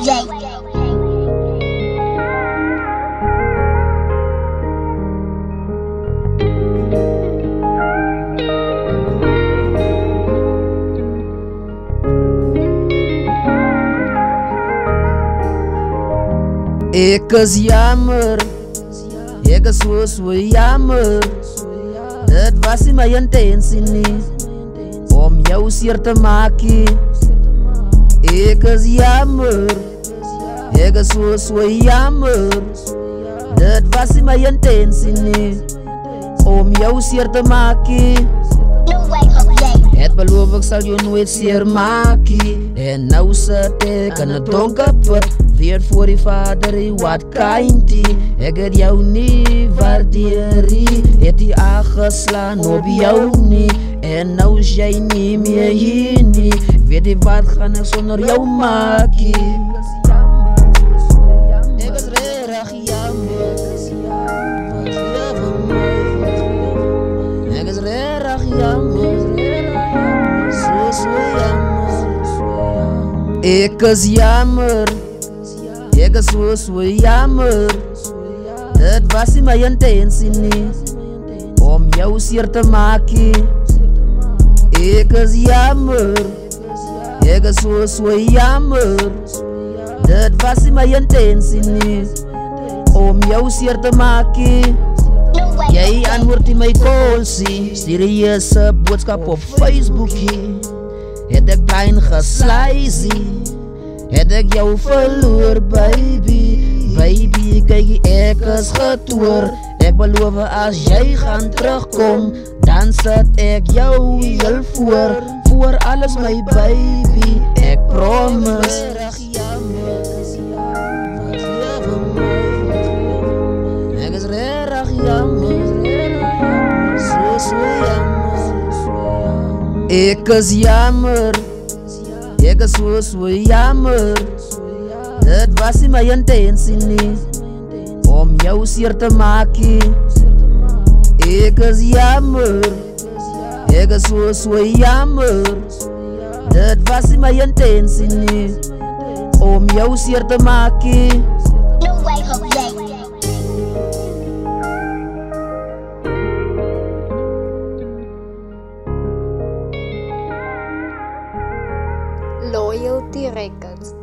Ek is jammer, ek is so jammer. Dit was nie my intensie nie om jou seer te maak nie. Ek is jammer, ek is so jammer. Dit was nie my intensie nie om jou seer te maak nie. Het beloof ek sal jou nooit seer maak nie. En nou sit ek in 'n donker put, weer voor die vader, wat kind die. Ek het jou nie waardeer nie, het die aangeslaan op jou nie. En nou is jy nie meer hier nie, weet jy wat gaan ek sonder jou maak nie. Ek is regtig jammer, ek is regtig jammer, so jammer. Ek is jammer, ek is so jammer. Dit was nie my intensie nie om jou seer te maak nie. Ek is jammer, ek is so jammer. Dit was nie my intensie nie om jou seer te maak nie. Jy antwoord in my calsie, stuur jy 'n boodskap op Facebook nie. Het ek klein gesluisie, het ek jou verloor, baby. Baby, kyk ek is getoer. Ek beloof as jy gaan terugkom, dan sit ek jou heel voor alles my baby. Ek promise. Ek is regtig jammer, so jammer. Ek is jammer, ek is so jammer. Dit was nie my intensie nie om jou seer te maak nie. Ek is jammer, ek is so jammer. Dit was nie my intensie nie om jou seer te maak nie. Loyalty Records.